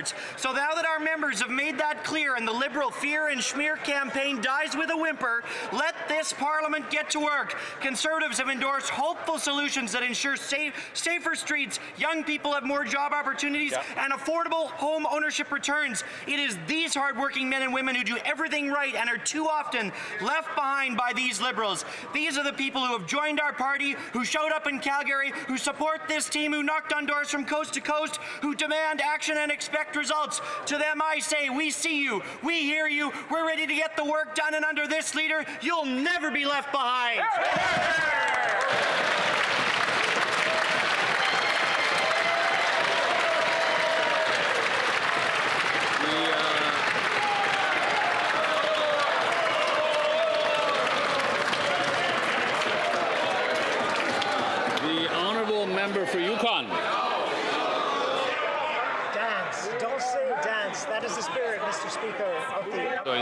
efforts. So now that our members have made that clear and the Liberal fear and smear campaign dies with a whimper, let this Parliament get to work. Conservatives have endorsed hopeful solutions that ensure safer streets, young people have more job opportunities, and affordable home ownership returns. It is these hardworking men and women who do everything right and are too often left behind by these Liberals. These are the people who have joined our party, who showed up in Calgary, who support this team, who knocked on doors from coast to coast, who demand action and expect results. To them I say, we see you, we hear you, we're ready to get the work done, and under this leader, you'll never be left behind. The honourable member for Yukon. Dance. Don't say dance. That is the spirit, Mr. Speaker. Sorry,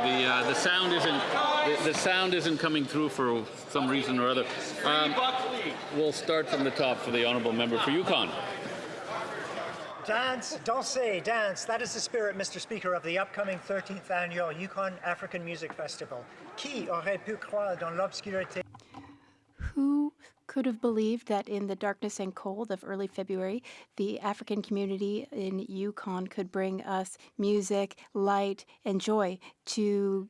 the sound isn't coming through for some reason or other. We'll start from the top for the honourable member for Yukon. Dance, don't say dance. That is the spirit, Mr. Speaker, of the upcoming 13th annual Yukon African Music Festival. Qui aurait pu croire dans l'obscurité? Who could have believed that in the darkness and cold of early February, the African community in Yukon could bring us music, light, and joy to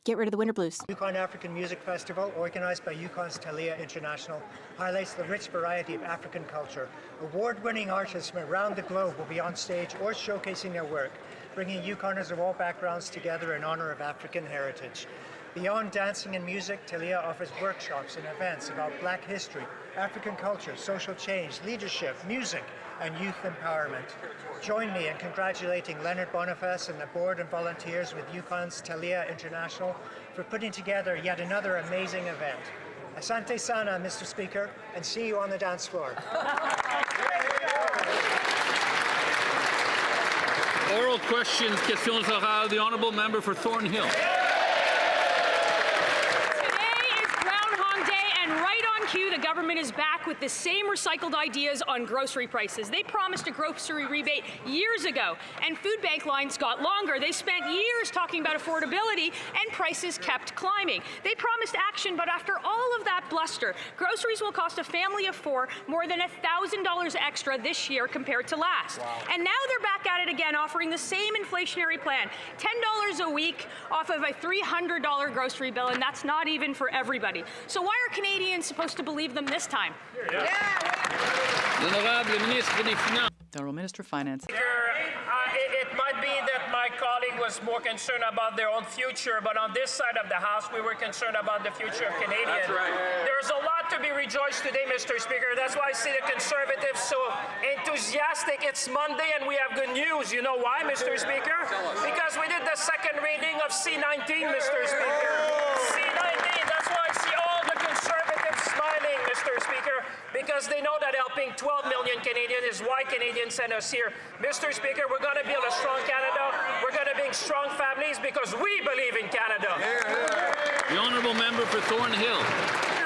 get rid of the winter blues? Yukon African Music Festival, organized by Yukon's Talia International, highlights the rich variety of African culture. Award-winning artists from around the globe will be on stage or showcasing their work, bringing Yukoners of all backgrounds together in honor of African heritage. Beyond dancing and music, Talia offers workshops and events about Black history, African culture, social change, leadership, music, and youth empowerment. Join me in congratulating Leonard Boniface and the board and volunteers with Yukon's Talia International for putting together yet another amazing event. Asante sana, Mr. Speaker, and see you on the dance floor. Oral questions, questions orales. The honourable member for Thornhill. The government is back with the same recycled ideas on grocery prices. They promised a grocery rebate years ago, and food bank lines got longer. They spent years talking about affordability, and prices kept climbing. They promised action, but after all of that bluster, groceries will cost a family of four more than $1,000 extra this year compared to last. Wow. And now they're back at it again, offering the same inflationary plan, $10 a week off of a $300 grocery bill, and that's not even for everybody. So why are Canadians supposed to believe them this time? The Honourable Minister of Finance. It might be that my colleague was more concerned about their own future, but on this side of the House, we were concerned about the future of Canadians. That's right. There's a lot to be rejoiced today, Mr. Speaker. That's why I see the Conservatives so enthusiastic. It's Monday and we have good news. You know why, Mr. Speaker? Because we did the second reading of C-19, Mr. Speaker. C-19, that's why I see all the Conservatives smiling, Mr. Speaker, because they know that helping 12 million Canadians is why Canadians send us here. Mr. Speaker, we're going to build a strong Canada. We're going to build strong families because we believe in Canada. The honourable member for Thornhill.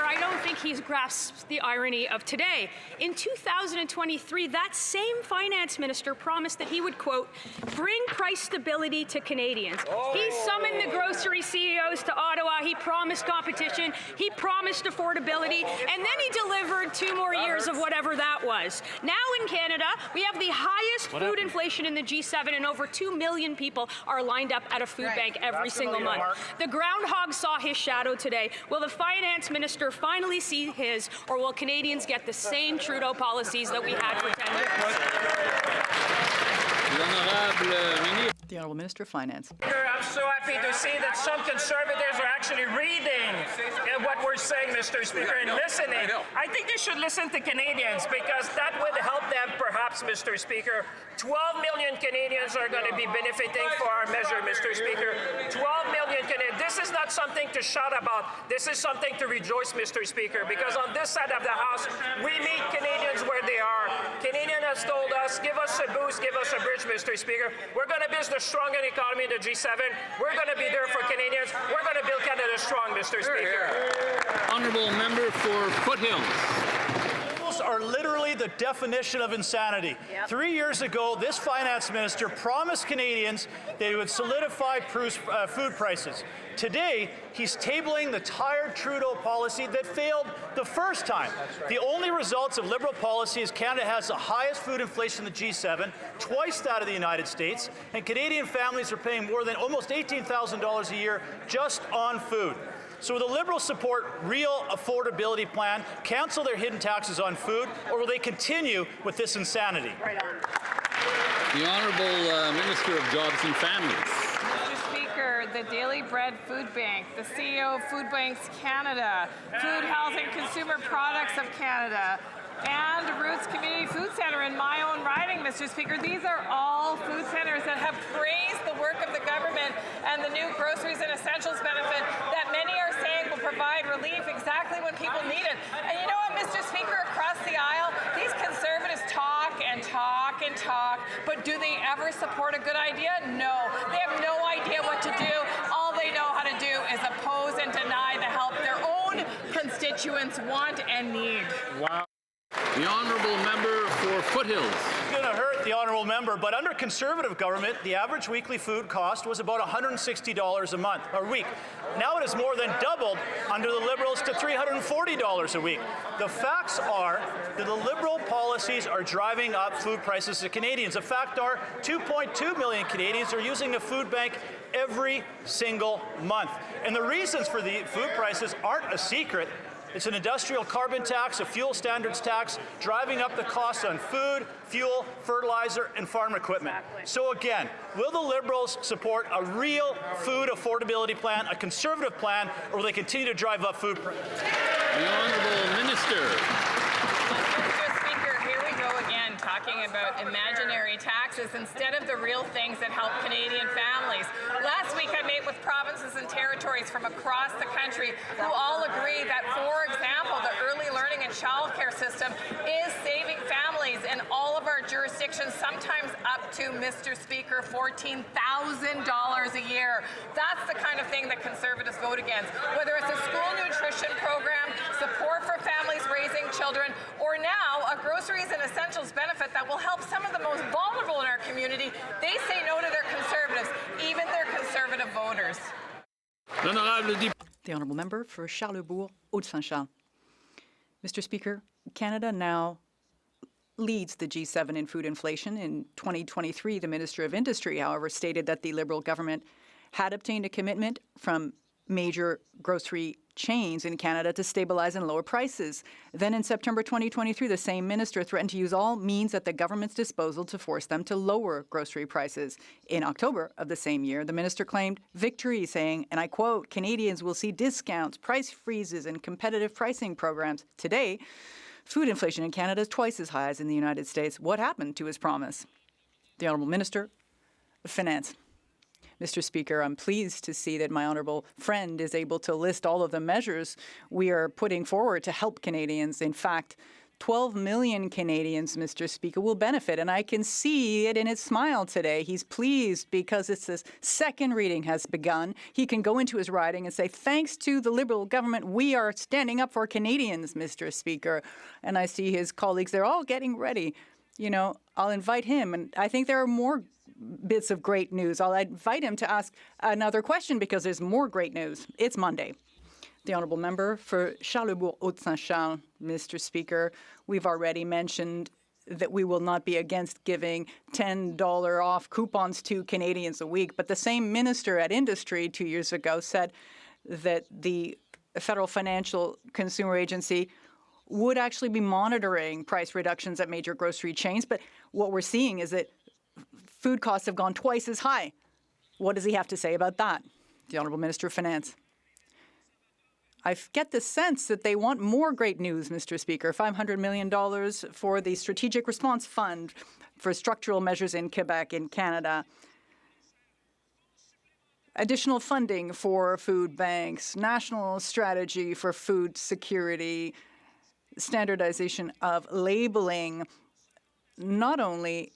I don't think he's grasped the irony of today. In 2023, that same finance minister promised that he would, quote, bring price stability to Canadians. He summoned the grocery CEOs to Ottawa. He promised competition. He promised affordability. And then he delivered 2 more years of whatever that was. Now in Canada, we have the highest food inflation in the G7, and over 2 million people are lined up at a food bank every single month. The groundhog saw his shadow today. Will the finance minister finally see his, or will Canadians get the same Trudeau policies that we had for 10 years? The Honourable Minister of Finance. I'm so happy to see that some Conservatives are actually reading what we're saying, Mr. Speaker, and listening. I think they should listen to Canadians because that would help them, perhaps, Mr. Speaker. 12 million Canadians are going to be benefiting for our measure, Mr. Speaker. 12 million Canadians. This is not something to shout about. This is something to rejoice, Mr. Speaker, because on this side of the House, we meet Canadians where they are. Canadian has told us, give us a boost, give us a bridge, Mr. Speaker. We're going to build a stronger economy in the G7. We're going to be there for Canadians. We're going to build Canada strong, Mr. Speaker. Honourable member for Foothills. Are literally the definition of insanity. 3 years ago, this finance minister promised Canadians they would solidify food prices. Today, he's tabling the tired Trudeau policy that failed the first time. The only results of Liberal policy is Canada has the highest food inflation in the G7, twice that of the United States, and Canadian families are paying more than almost $18,000 a year just on food. So will the Liberals support real affordability plan, cancel their hidden taxes on food, or will they continue with this insanity? Right on. The Honourable Minister of Jobs and Families. Mr. Speaker, the Daily Bread Food Bank, the CEO of Food Banks Canada, Food, Health and Consumer Products of Canada, and Roots Community Food Centre in my own riding, Mr. Speaker. These are all food centres that have praised the work of the government and the new groceries and essentials benefit that many are saying will provide relief exactly when people need it. And you know what, Mr. Speaker, across the aisle, these Conservatives talk and talk and talk, but do they ever support a good idea? No. They have no idea what to do. All they know how to do is oppose and deny the help their own constituents want and need. Wow. The Honourable Member for Foothills. It's going to hurt the Honourable Member, but under Conservative government, the average weekly food cost was about $160 a month or week. Now it has more than doubled under the Liberals to $340 a week. The facts are that the Liberal policies are driving up food prices to Canadians. The fact are 2.2 million Canadians are using a food bank every single month. And the reasons for the food prices aren't a secret. It's an industrial carbon tax, a fuel standards tax, driving up the costs on food, fuel, fertilizer, and farm equipment. So again, will the Liberals support a real food affordability plan, a Conservative plan, or will they continue to drive up food prices? The Honourable Minister. Mr. Speaker, here we go again, talking about imaginary taxes instead of the real things that help Canadian families. Last week I met with provinces and territories from across the country who all agree that, for example, the early learning and childcare system is saving families in all of our jurisdictions, sometimes up to, Mr. Speaker, $14,000 a year. That's the kind of thing that Conservatives vote against. Whether it's a school nutrition program, support for families raising children, or now a groceries and essentials benefit that will help some of the most vulnerable in our community, they say no to their Conservatives, even their Conservative voters. The Honourable Member for Charlebourg, Haute-Saint-Charles. Mr. Speaker, Canada now leads the G7 in food inflation. In 2023, the Minister of Industry, however, stated that the Liberal government had obtained a commitment from major grocery chains in Canada to stabilize and lower prices. Then in September 2023, the same minister threatened to use all means at the government's disposal to force them to lower grocery prices. In October of the same year, the minister claimed victory, saying, and I quote, Canadians will see discounts, price freezes, and competitive pricing programs. Today, food inflation in Canada is twice as high as in the United States. What happened to his promise? The Honourable Minister of Finance. Mr. Speaker, I'm pleased to see that my honourable friend is able to list all of the measures we are putting forward to help Canadians. In fact, 12 million Canadians, Mr. Speaker, will benefit, and I can see it in his smile today. He's pleased because it's his second reading has begun. He can go into his riding and say, thanks to the Liberal government, we are standing up for Canadians, Mr. Speaker. And I see his colleagues, they're all getting ready. You know, I'll invite him, and I think there are more bits of great news. I'll invite him to ask another question because there's more great news. It's Monday. The Honourable Member for Charlebourg, Haute-Saint-Charles. Mr. Speaker, we've already mentioned that we will not be against giving $10 off coupons to Canadians a week, but the same minister at Industry 2 years ago said that the Federal Financial Consumer Agency would actually be monitoring price reductions at major grocery chains, but what we're seeing is that food costs have gone twice as high. What does he have to say about that? The Honourable Minister of Finance. I get the sense that they want more great news, Mr. Speaker. $500 million for the Strategic Response Fund for structural measures in Quebec, in Canada. Additional funding for food banks, national strategy for food security, standardization of labeling. Not only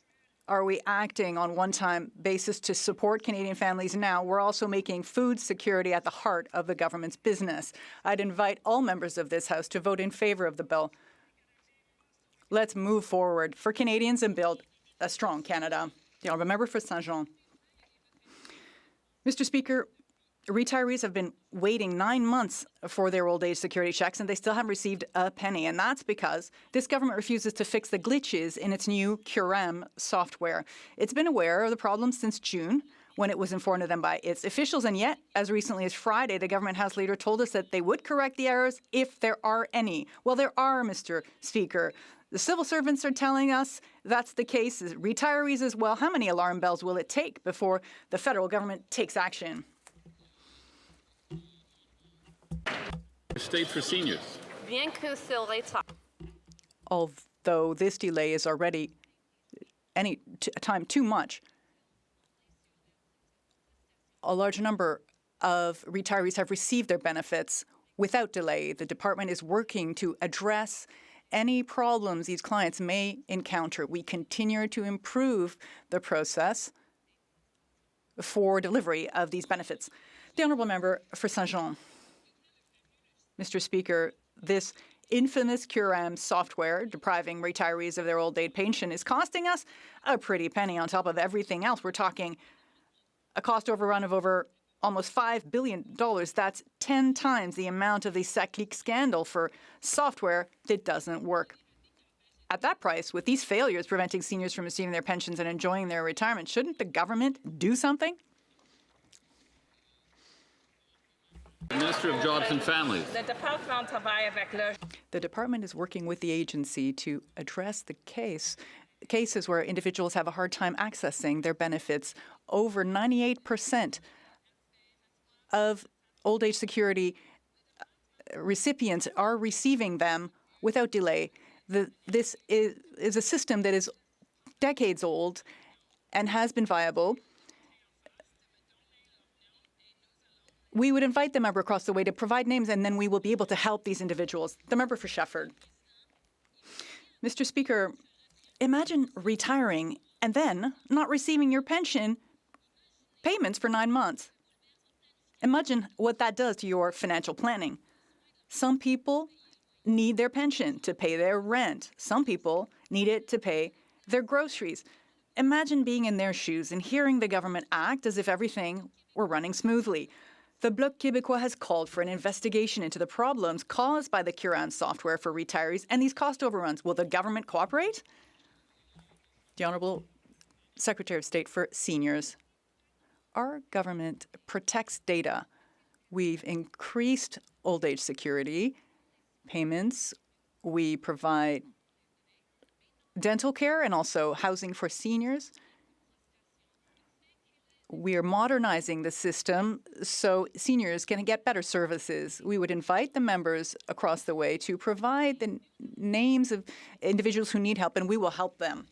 are we acting on one-time basis to support Canadian families now, we're also making food security at the heart of the government's business. I'd invite all members of this House to vote in favour of the bill. Let's move forward for Canadians and build a strong Canada. The honourable member for Saint-Jean. Mr. Speaker, retirees have been waiting 9 months for their old age security checks, and they still haven't received a penny. And that's because this government refuses to fix the glitches in its new CURAM software. It's been aware of the problem since June, when it was informed of them by its officials. And yet, as recently as Friday, the government House leader told us that they would correct the errors if there are any. Well, there are, Mr. Speaker. The civil servants are telling us that's the case. Retirees as well. How many alarm bells will it take before the federal government takes action? State for seniors. Although this delay is already any time too much, a large number of retirees have received their benefits without delay. The department is working to address any problems these clients may encounter. We continue to improve the process for delivery of these benefits. The honourable member for Saint-Jean. Mr. Speaker, this infamous CURAM software depriving retirees of their old age pension is costing us a pretty penny on top of everything else. We're talking a cost overrun of over almost $5 billion. That's 10 times the amount of the SACLIC scandal for software that doesn't work. At that price, with these failures preventing seniors from receiving their pensions and enjoying their retirement, shouldn't the government do something? Minister of Jobs and Families. The department is working with the agency to address the cases where individuals have a hard time accessing their benefits. Over 98% of old age security recipients are receiving them without delay. This is a system that is decades old and has been viable. We would invite the member across the way to provide names, and then we will be able to help these individuals. The member for Shefford. Mr. Speaker, imagine retiring and then not receiving your pension payments for 9 months. Imagine what that does to your financial planning. Some people need their pension to pay their rent. Some people need it to pay their groceries. Imagine being in their shoes and hearing the government act as if everything were running smoothly. The Bloc Québécois has called for an investigation into the problems caused by the CURAM software for retirees and these cost overruns. Will the government cooperate? The Honourable Secretary of State for Seniors. Our government protects data. We've increased old age security payments. We provide dental care and also housing for seniors. We are modernizing the system so seniors can get better services. We would invite the members across the way to provide the names of individuals who need help, and we will help them.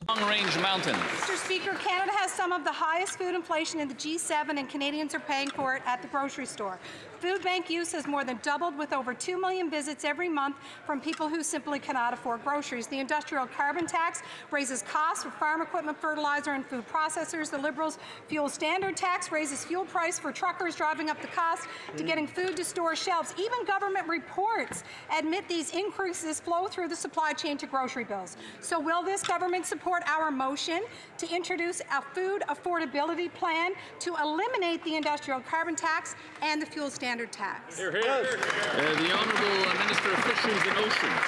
Long-range mountains. Mr. Speaker, Canada has some of the highest food inflation in the G7, and Canadians are paying for it at the grocery store. Food bank use has more than doubled, with over 2 million visits every month from people who simply cannot afford groceries. The industrial carbon tax raises costs for farm equipment, fertilizer, and food processors. The Liberals' fuel standard tax raises fuel price for truckers, driving up the cost to getting food to store shelves. Even government reports admit these increases flow through the supply chain to grocery bills. So will this government support our motion to introduce a food affordability plan to eliminate the industrial carbon tax and the fuel standard tax? Hear, hear. The Honourable Minister of Fisheries and Oceans.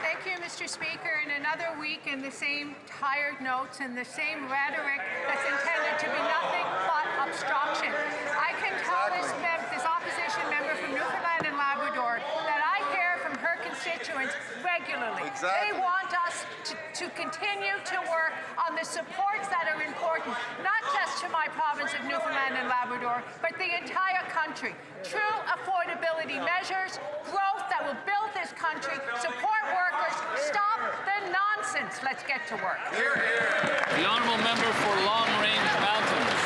Thank you, Mr. Speaker. In another week, in the same tired notes and the same rhetoric that's intended to be nothing but obstruction. I can tell this opposition member from Newfoundland and Labrador that I hear from her constituents regularly. They want us to continue to work on the supports that are important, not just to my province of Newfoundland and Labrador, but the entire country. True affordability measures, growth that will build this country, support workers, stop the nonsense. Let's get to work. Hear, hear. The honourable member for Long Range Mountains.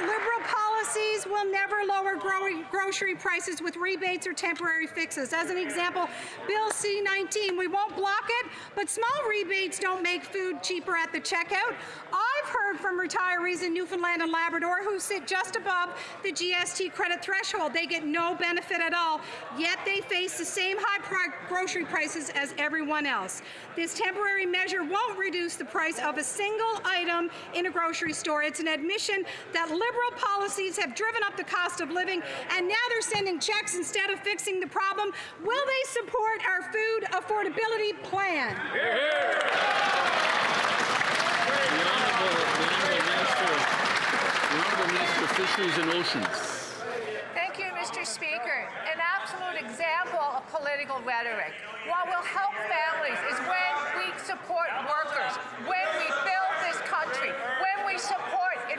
Liberal policies will never lower grocery prices with rebates or temporary fixes. As an example, Bill C-19, we won't block it, but small rebates don't make food cheaper at the checkout. I've heard from retirees in Newfoundland and Labrador who sit just above the GST credit threshold. They get no benefit at all, yet they face the same high grocery prices as everyone else. This temporary measure won't reduce the price of a single item in a grocery store. It's an admission that Liberal policies have driven up the cost of living, and now they're sending checks instead of fixing the problem. Will they support our food affordability plan? The Honourable Minister of Fisheries and Oceans. Thank you, Mr. Speaker. An absolute example of political rhetoric. What will help families is when we support workers, when we build this country, when we support in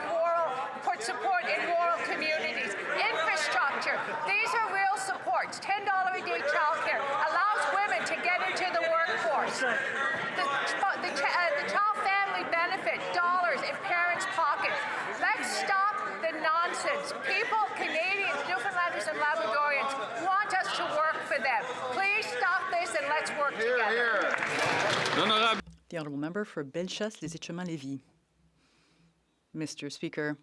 rural communities, infrastructure. These are real supports. $10 a day childcare allows women to get into the workforce. The child family benefit, dollars in parents' pockets. Let's stop the nonsense. People, Canadians, Newfoundlanders and Labradorians want us to work for them. Please stop this and let's work together. The Honourable Member for Bellechasse-Les Etchemins-Lévis. Mr. Speaker,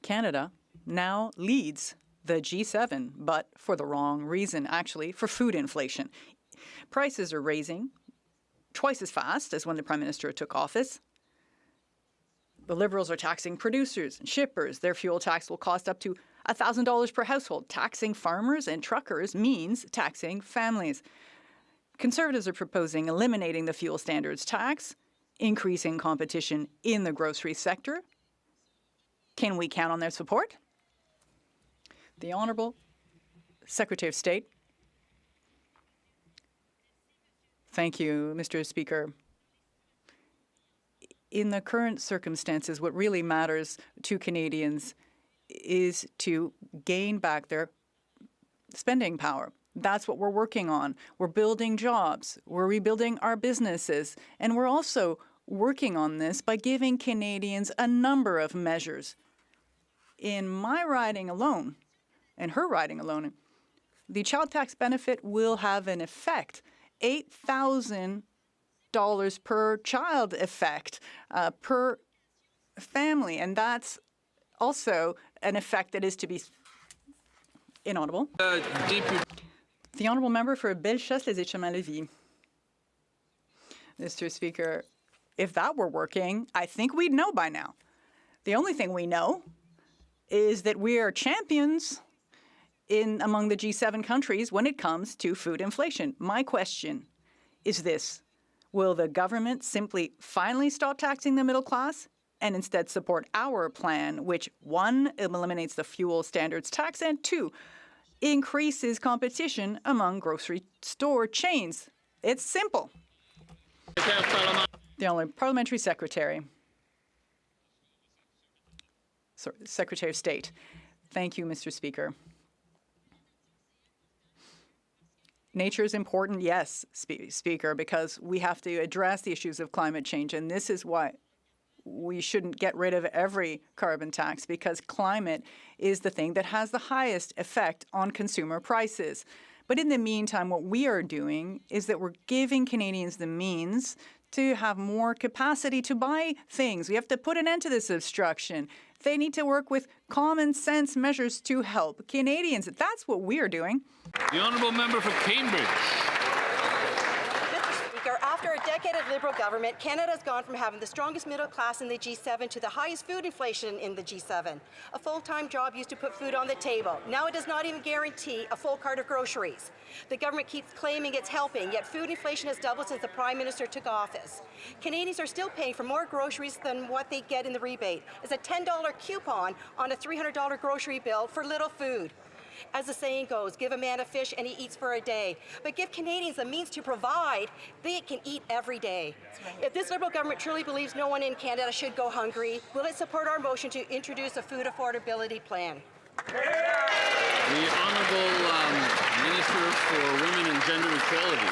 Canada now leads the G7, but for the wrong reason, actually, for food inflation. Prices are raising twice as fast as when the Prime Minister took office. The Liberals are taxing producers and shippers. Their fuel tax will cost up to $1,000 per household. Taxing farmers and truckers means taxing families. Conservatives are proposing eliminating the fuel standards tax, increasing competition in the grocery sector. Can we count on their support? The Honourable Secretary of State. Thank you, Mr. Speaker. In the current circumstances, what really matters to Canadians is to gain back their spending power. That's what we're working on. We're building jobs. We're rebuilding our businesses. And we're also working on this by giving Canadians a number of measures. In my riding alone, and her riding alone, the child tax benefit will have an effect, $8,000 per child effect per family. And that's also an effect that is to be inaudible. The Honourable Member for Bellechasse-Les Etchemins-Lévis. Mr. Speaker, if that were working, I think we'd know by now. The only thing we know is that we are champions among the G7 countries when it comes to food inflation. My question is this: will the government simply finally stop taxing the middle class and instead support our plan, which, 1, eliminates the fuel standards tax, and 2, increases competition among grocery store chains? It's simple. The only Parliamentary Secretary. Sorry, Secretary of State. Thank you, Mr. Speaker. Nature is important, yes, Speaker, because we have to address the issues of climate change, and this is why we shouldn't get rid of every carbon tax, because climate is the thing that has the highest effect on consumer prices. But in the meantime, what we are doing is that we're giving Canadians the means to have more capacity to buy things. We have to put an end to this obstruction. They need to work with common sense measures to help Canadians. That's what we are doing. The Honourable Member for Cambridge. Mr. Speaker, after a decade of Liberal government, Canada has gone from having the strongest middle class in the G7 to the highest food inflation in the G7. A full-time job used to put food on the table. Now it does not even guarantee a full cart of groceries. The government keeps claiming it's helping, yet food inflation has doubled since the Prime Minister took office. Canadians are still paying for more groceries than what they get in the rebate. It's a $10 coupon on a $300 grocery bill for little food. As the saying goes, give a man a fish and he eats for a day. But give Canadians the means to provide, they can eat every day. If this Liberal government truly believes no one in Canada should go hungry, will it support our motion to introduce a food affordability plan? The Honourable Minister for Women and Gender Equality.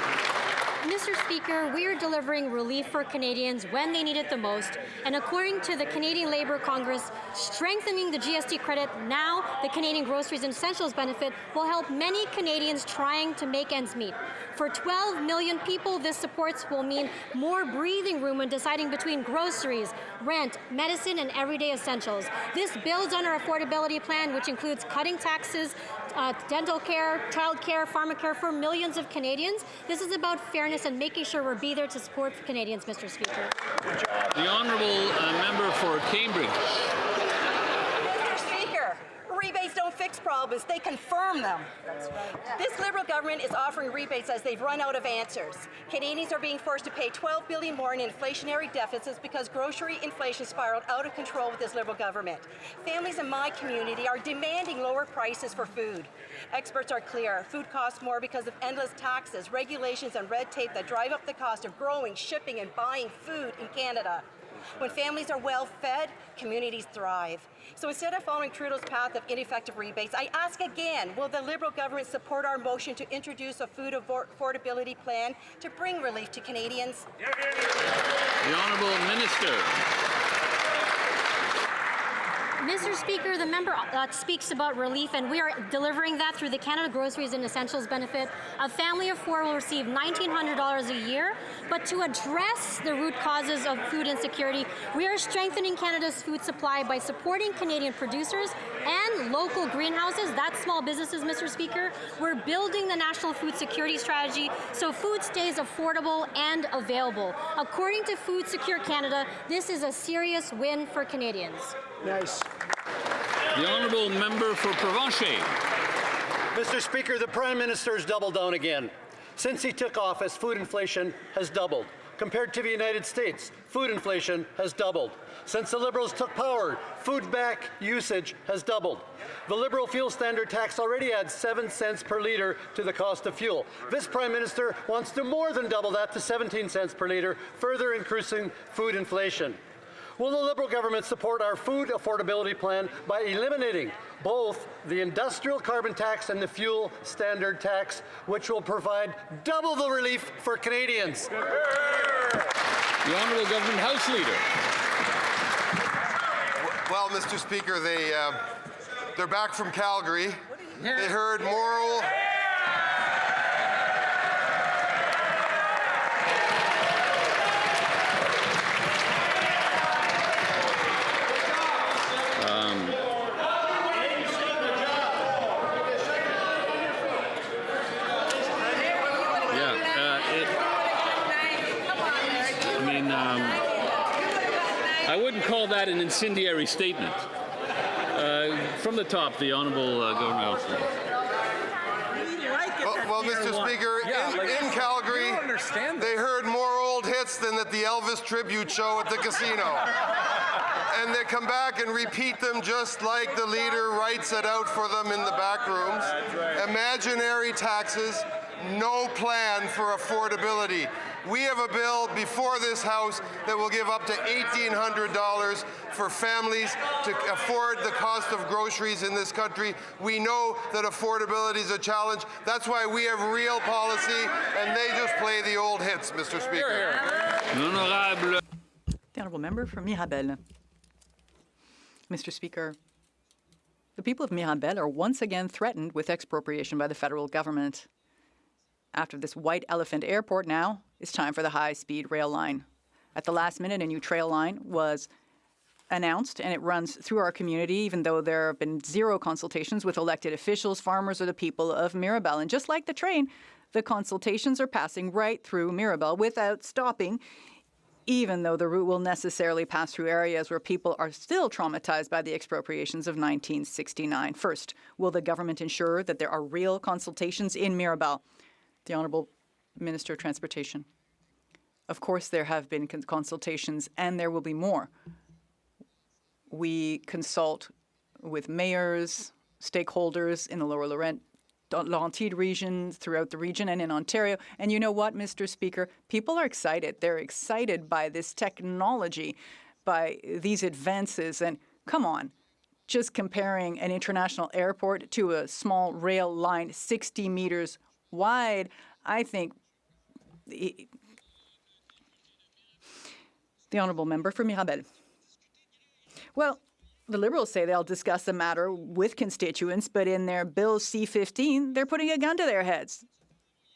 Mr. Speaker, we are delivering relief for Canadians when they need it the most, and according to the Canadian Labour Congress, strengthening the GST credit now, the Canadian Groceries and Essentials benefit, will help many Canadians trying to make ends meet. For 12 million people, this support will mean more breathing room when deciding between groceries, rent, medicine, and everyday essentials. This builds on our affordability plan, which includes cutting taxes, dental care, child care, pharmacare for millions of Canadians. This is about fairness and making sure we'll be there to support Canadians, Mr. Speaker. The honourable member for Cambridge. Mr. Speaker, rebates don't fix problems, they confirm them. That's right. This Liberal government is offering rebates as they've run out of answers. Canadians are being forced to pay $12 billion more in inflationary deficits because grocery inflation spiraled out of control with this Liberal government. Families in my community are demanding lower prices for food. Experts are clear. Food costs more because of endless taxes, regulations, and red tape that drive up the cost of growing, shipping, and buying food in Canada. When families are well fed, communities thrive. So instead of following Trudeau's path of ineffective rebates, I ask again, will the Liberal government support our motion to introduce a food affordability plan to bring relief to Canadians? The Honourable Minister. Mr. Speaker, the member speaks about relief, and we are delivering that through the Canada Groceries and Essentials benefit. A family of four will receive $1,900 a year, but to address the root causes of food insecurity, we are strengthening Canada's food supply by supporting Canadian producers and local greenhouses, that's small businesses, Mr. Speaker. We're building the National Food Security Strategy so food stays affordable and available. According to Food Secure Canada, this is a serious win for Canadians. Nice. The honourable member for Provencher. Mr. Speaker, the Prime Minister has doubled down again. Since he took office, food inflation has doubled. Compared to the United States, food inflation has doubled. Since the Liberals took power, food back usage has doubled. The Liberal fuel standard tax already adds 7 cents per litre to the cost of fuel. This Prime Minister wants to more than double that to 17 cents per litre, further increasing food inflation. Will the Liberal government support our food affordability plan by eliminating both the industrial carbon tax and the fuel standard tax, which will provide double the relief for Canadians? The Honourable Government House Leader. Well, Mr. Speaker, they're back from Calgary. They heard moral... I wouldn't call that an incendiary statement. From the top, the Honourable Government House Leader. Well, Mr. Speaker, in Calgary, they heard more old hits than at the Elvis tribute show at the casino. And they come back and repeat them just like the leader writes it out for them in the back rooms. Imaginary taxes, no plan for affordability. We have a bill before this House that will give up to $1,800 for families to afford the cost of groceries in this country. We know that affordability is a challenge. That's why we have real policy, and they just play the old hits, Mr. Speaker. The Honourable Member for Mirabel. Mr. Speaker, the people of Mirabel are once again threatened with expropriation by the federal government. After this white elephant airport now, it's time for the high-speed rail line. At the last minute, a new trail line was announced, and it runs through our community, even though there have been zero consultations with elected officials, farmers, or the people of Mirabel. And just like the train, the consultations are passing right through Mirabel without stopping, even though the route will necessarily pass through areas where people are still traumatized by the expropriations of 1969. First, will the government ensure that there are real consultations in Mirabel? The Honourable Minister of Transportation. Of course, there have been consultations, and there will be more. We consult with mayors, stakeholders in the Lower Laurentide region, throughout the region, and in Ontario. And you know what, Mr. Speaker? People are excited. They're excited by this technology, by these advances. And come on, just comparing an international airport to a small rail line 60 meters wide, I think the honourable member for Mirabel. Well, the Liberals say they'll discuss the matter with constituents, but in their Bill C-15, they're putting a gun to their heads.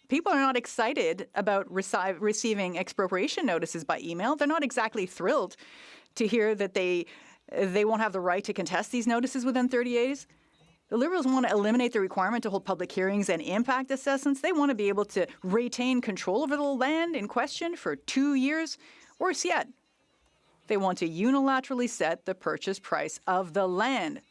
People are not excited about receiving expropriation notices by email. They're not exactly thrilled to hear that they won't have the right to contest these notices within 30 days. The Liberals want to eliminate the requirement to hold public hearings and impact assessments. They want to be able to retain control over the land in question for 2 years. Worse yet, they want to unilaterally set the purchase price of the land.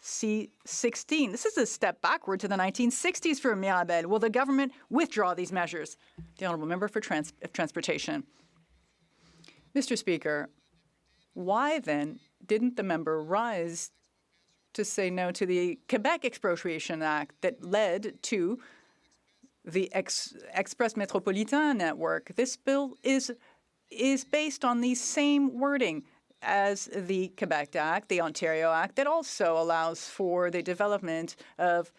C-16. This is a step backward to the 1960s for Mirabel. Will the government withdraw these measures? The honourable member for Transportation. Mr. Speaker, why then didn't the member rise to say no to the Quebec Expropriation Act that led to the Express Métropolitain network? This bill is based on the same wording as the Quebec Act, the Ontario Act, that also allows for the development of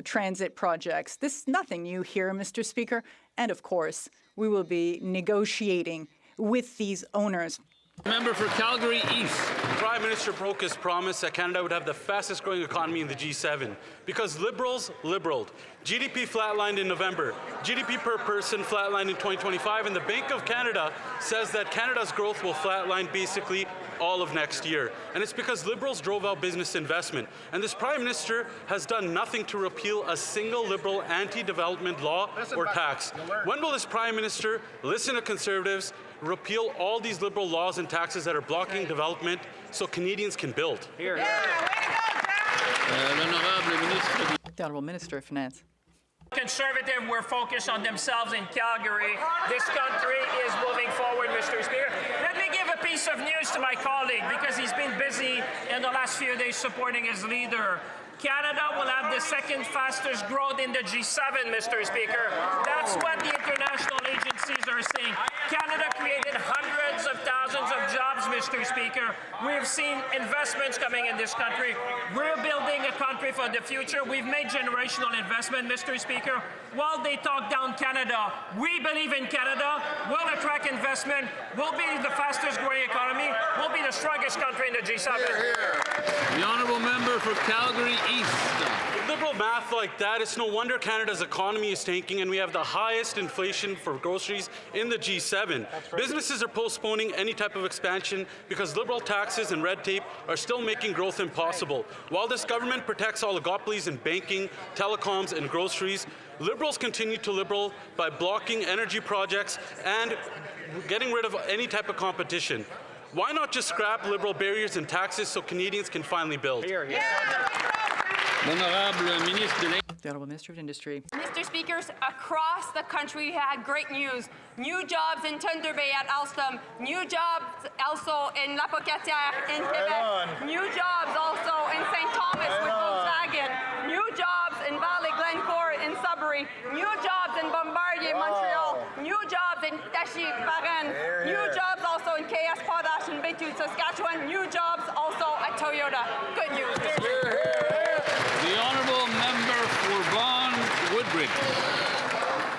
transit projects. This is nothing new here, Mr. Speaker. And of course, we will be negotiating with these owners. Member for Calgary East. The Prime Minister broke his promise that Canada would have the fastest growing economy in the G7 because Liberals liberaled. GDP flatlined in November. GDP per person flatlined in 2025, and the Bank of Canada says that Canada's growth will flatline basically all of next year. And it's because Liberals drove out business investment. And this Prime Minister has done nothing to repeal a single Liberal anti-development law or tax. When will this Prime Minister listen to Conservatives, repeal all these Liberal laws and taxes that are blocking development so Canadians can build? The Honourable Minister of Finance. Conservative were focused on themselves in Calgary. This country is moving forward, Mr. Speaker. Let me give a piece of news to my colleague because he's been busy in the last few days supporting his leader. Canada will have the second fastest growth in the G7, Mr. Speaker. That's what the international agencies are saying. Canada created hundreds of thousands of jobs, Mr. Speaker. We've seen investments coming in this country. We're building a country for the future. We've made generational investment, Mr. Speaker. While they talk down Canada, we believe in Canada. We'll attract investment. We'll be the fastest growing economy. We'll be the strongest country in the G7. The honourable member for Calgary East. With liberal math like that, it's no wonder Canada's economy is tanking and we have the highest inflation for groceries in the G7. Businesses are postponing any type of expansion because liberal taxes and red tape are still making growth impossible. While this government protects oligopolies in banking, telecoms, and groceries, Liberals continue to liberal by blocking energy projects and getting rid of any type of competition. Why not just scrap Liberal barriers and taxes so Canadians can finally build? The Honourable Minister of Industry. Mr. Speakers, across the country we had great news. New jobs in Thunder Bay at Alstom. New jobs also in La Pocatière in Quebec. New jobs also in St. Thomas with Volkswagen. New jobs in Valley Glencourt in Sudbury. New jobs in Bombardier, Montreal. New jobs in Tachi, Varennes. New jobs also in KS Potash in Béthune, Saskatchewan. New jobs also at Toyota. Good news. The honourable member for Vaughan Woodbridge.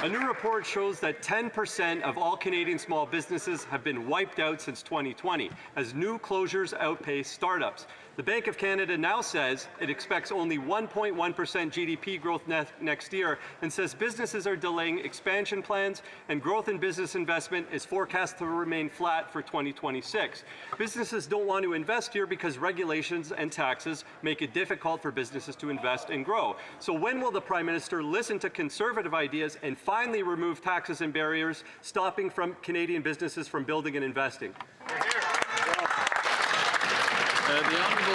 A new report shows that 10% of all Canadian small businesses have been wiped out since 2020 as new closures outpace startups. The Bank of Canada now says it expects only 1.1% GDP growth next year and says businesses are delaying expansion plans and growth in business investment is forecast to remain flat for 2026. Businesses don't want to invest here because regulations and taxes make it difficult for businesses to invest and grow. So when will the Prime Minister listen to Conservative ideas and finally remove taxes and barriers, stopping from Canadian businesses from building and investing? The Honourable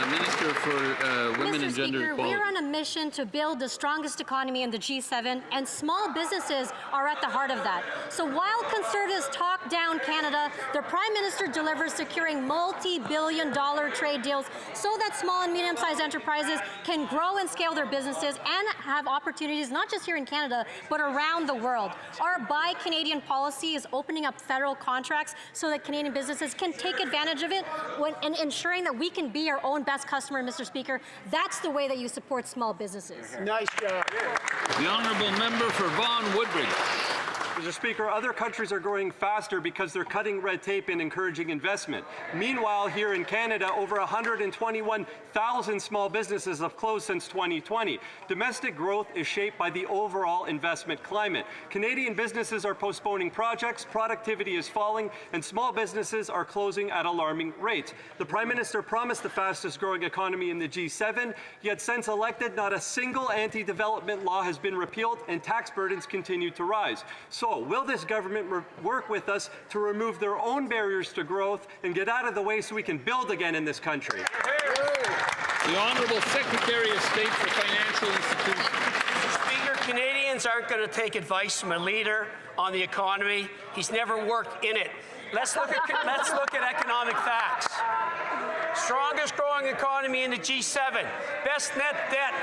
Minister for Women and Gender Equality. We're on a mission to build the strongest economy in the G7, and small businesses are at the heart of that. So while Conservatives talk down Canada, the Prime Minister delivers securing multi-billion-dollar trade deals so that small and medium-sized enterprises can grow and scale their businesses and have opportunities not just here in Canada, but around the world. Our Buy Canadian policy is opening up federal contracts so that Canadian businesses can take advantage of it and ensuring that we can be our own best customer, Mr. Speaker. That's the way that you support small businesses. Nice job. The honourable member for Vaughan Woodbridge. Mr. Speaker, other countries are growing faster because they're cutting red tape and encouraging investment. Meanwhile, here in Canada, over 121,000 small businesses have closed since 2020. Domestic growth is shaped by the overall investment climate. Canadian businesses are postponing projects, productivity is falling, and small businesses are closing at alarming rates. The Prime Minister promised the fastest growing economy in the G7, yet since elected, not a single anti-development law has been repealed and tax burdens continue to rise. So, will this government work with us to remove their own barriers to growth and get out of the way so we can build again in this country? The Honourable Secretary of State for Financial Institutions. Mr. Speaker, Canadians aren't going to take advice from a leader on the economy. He's never worked in it. Let's look at economic facts. Strongest growing economy in the G7. Best net debt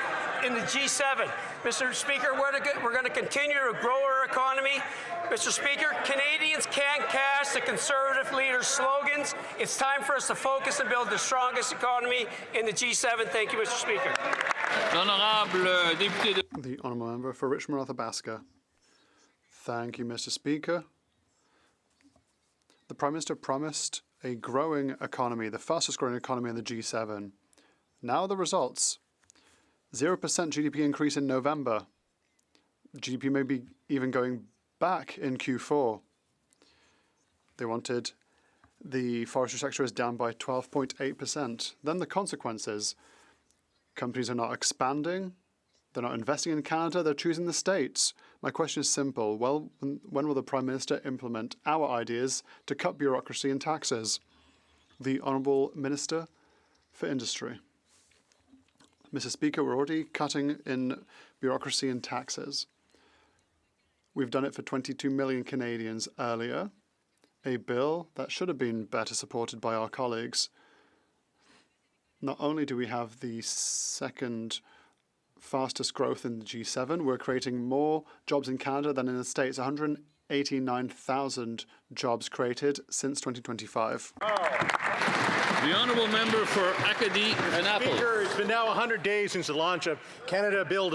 in the G7. Mr. Speaker, we're going to continue to grow our economy. Mr. Speaker, Canadians can't cash the Conservative leaders' slogans. It's time for us to focus and build the strongest economy in the G7. Thank you, Mr. Speaker. The Honourable Member for Richmond Athabasca. Thank you, Mr. Speaker. The Prime Minister promised a growing economy, the fastest growing economy in the G7. Now the results. 0% GDP increase in November. GDP may be even going back in Q4. They wanted the forestry sector is down by 12.8%. Then the consequences. Companies are not expanding. They're not investing in Canada. They're choosing the States. My question is simple. Well, when will the Prime Minister implement our ideas to cut bureaucracy and taxes? The Honourable Minister for Industry. Mr. Speaker, we're already cutting in bureaucracy and taxes. We've done it for 22 million Canadians earlier, a bill that should have been better supported by our colleagues. Not only do we have the second fastest growth in the G7, we're creating more jobs in Canada than in the States, 189,000 jobs created since 2025. The Honourable Member for Acadie and Apple. Speaker, it's been now 100 days since the launch of Build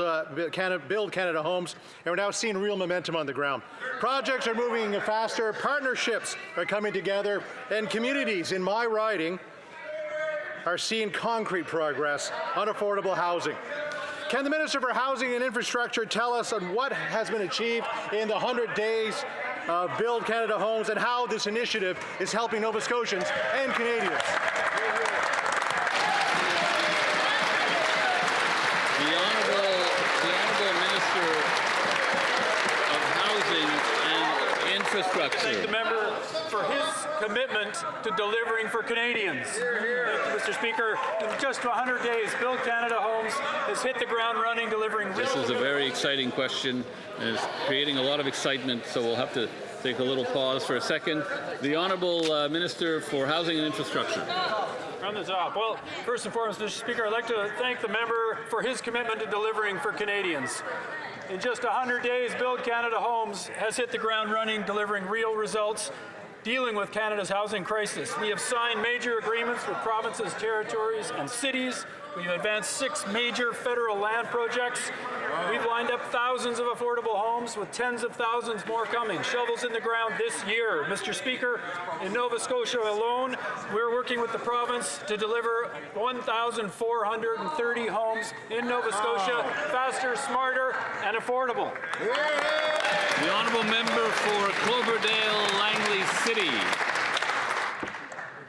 Canada Homes, and we're now seeing real momentum on the ground. Projects are moving faster, partnerships are coming together, and communities in my riding are seeing concrete progress on affordable housing. Can the Minister for Housing and Infrastructure tell us on what has been achieved in the 100 days of Build Canada Homes and how this initiative is helping Nova Scotians and Canadians? The Honourable Minister of Housing and Infrastructure. Thank the member for his commitment to delivering for Canadians. Thank you, Mr. Speaker. In just 100 days, Build Canada Homes has hit the ground running, delivering This is a very exciting question, and it's creating a lot of excitement, so we'll have to take a little pause for a second. The Honourable Minister for Housing and Infrastructure. From the top. Well, first and foremost, Mr. Speaker, I'd like to thank the member for his commitment to delivering for Canadians. In just 100 days, Build Canada Homes has hit the ground running, delivering real results, dealing with Canada's housing crisis. We have signed major agreements with provinces, territories, and cities. We've advanced 6 major federal land projects. We've lined up thousands of affordable homes with tens of thousands more coming. Shovels in the ground this year. Mr. Speaker, in Nova Scotia alone, we're working with the province to deliver 1,430 homes in Nova Scotia, faster, smarter, and affordable. The Honourable Member for Cloverdale, Langley City.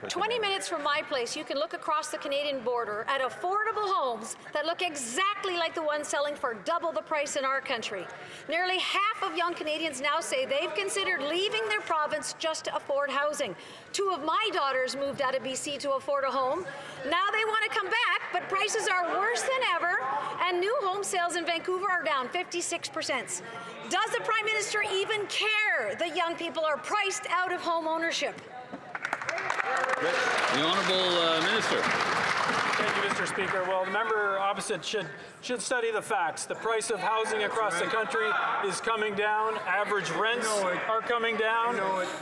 20 minutes from my place, you can look across the Canadian border at affordable homes that look exactly like the ones selling for double the price in our country. Nearly half of young Canadians now say they've considered leaving their province just to afford housing. 2 of my daughters moved out of BC to afford a home. Now they want to come back, but prices are worse than ever, and new home sales in Vancouver are down 56%. Does the Prime Minister even care that young people are priced out of home ownership? The Honourable Minister. Thank you, Mr. Speaker. Well, the member opposite should study the facts. The price of housing across the country is coming down. Average rents are coming down.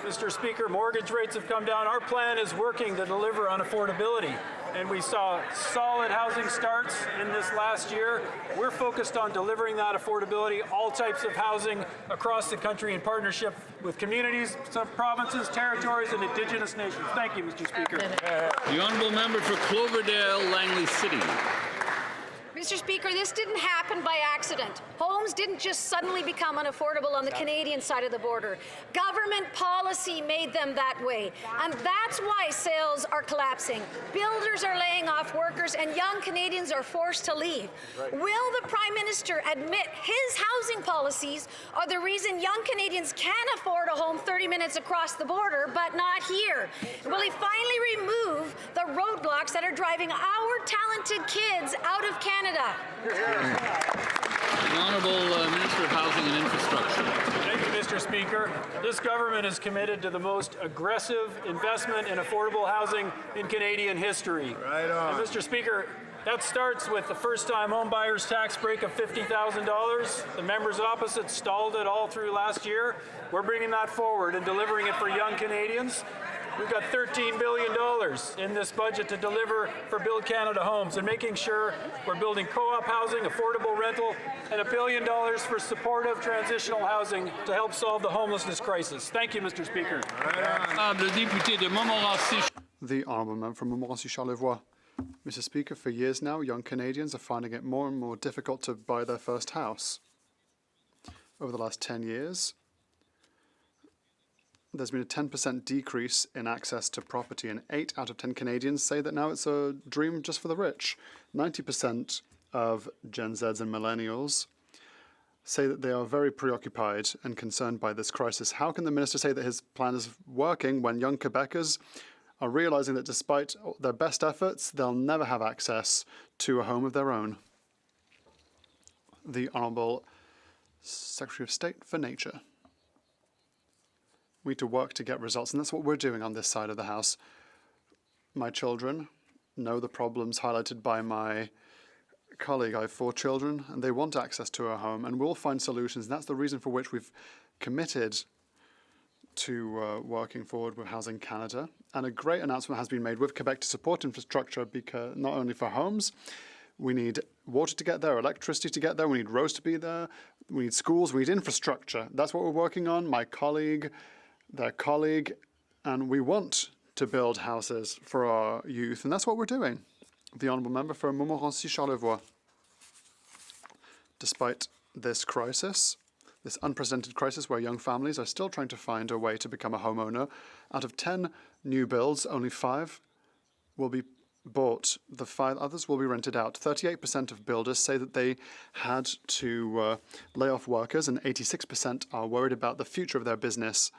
Mr. Speaker, mortgage rates have come down. Our plan is working to deliver on affordability. and we saw solid housing starts in this last year. We're focused on delivering that affordability, all types of housing across the country in partnership with communities, some provinces, territories, and Indigenous nations. Thank you, Mr. Speaker. The honourable member for Cloverdale, Langley City. Mr. Speaker, this didn't happen by accident. Homes didn't just suddenly become unaffordable on the Canadian side of the border. Government policy made them that way. And that's why sales are collapsing. Builders are laying off workers and young Canadians are forced to leave. Right. Will the Prime Minister admit his housing policies are the reason young Canadians can afford a home 30 minutes across the border, but not here? Will he finally remove the roadblocks that are driving our talented kids out of Canada? The Honourable Minister of Housing and Infrastructure. Thank you, Mr. Speaker. This government is committed to the most aggressive investment in affordable housing in Canadian history. Right on. And Mr. Speaker, that starts with the first-time home buyer's tax break of $50,000. The members opposite stalled it all through last year. We're bringing that forward and delivering it for young Canadians. We've got $13 billion in this budget to deliver for Build Canada Homes and making sure we're building co-op housing, affordable rental, and $1 billion for supportive transitional housing to help solve the homelessness crisis. Thank you, Mr. Speaker. The honourable member from Montmorency-Charlevoix. Mr. Speaker, for years now, young Canadians are finding it more and more difficult to buy their first house. Over the last 10 years, there's been a 10% decrease in access to property, and 8 out of 10 Canadians say that now it's a dream just for the rich. 90% of Gen Zs and millennials say that they are very preoccupied and concerned by this crisis. How can the minister say that his plan is working when young Quebecers are realizing that despite their best efforts, they'll never have access to a home of their own? The Honourable Secretary of State for Nature. We need to work to get results, and that's what we're doing on this side of the House. My children know the problems highlighted by my colleague. I have 4 children, and they want access to a home, and we'll find solutions. And that's the reason for which we've committed to working forward with Housing Canada. And a great announcement has been made with Quebec to support infrastructure, because not only for homes, we need water to get there, electricity to get there, we need roads to be there, we need schools, we need infrastructure. That's what we're working on. My colleague, their colleague, and we want to build houses for our youth, and that's what we're doing. The honourable member for Montmorency-Charlevoix. Despite this crisis, this unprecedented crisis where young families are still trying to find a way to become a homeowner, out of 10 new builds, only 5 will be bought. The 5 others will be rented out. 38% of builders say that they had to lay off workers, and 86% are worried about the future of their business.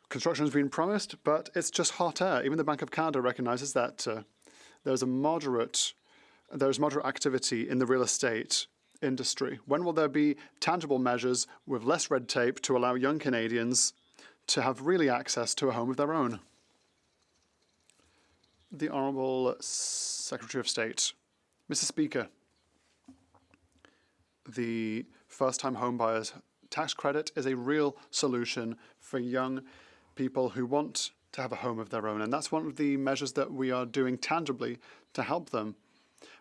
Construction has been promised, but it's just hot air. Even the Bank of Canada recognizes that there's moderate activity in the real estate industry. When will there be tangible measures with less red tape to allow young Canadians to have really access to a home of their own? The Honourable Secretary of State. Mr. Speaker, the first-time home buyers tax credit is a real solution for young people who want to have a home of their own, and that's one of the measures that we are doing tangibly to help them.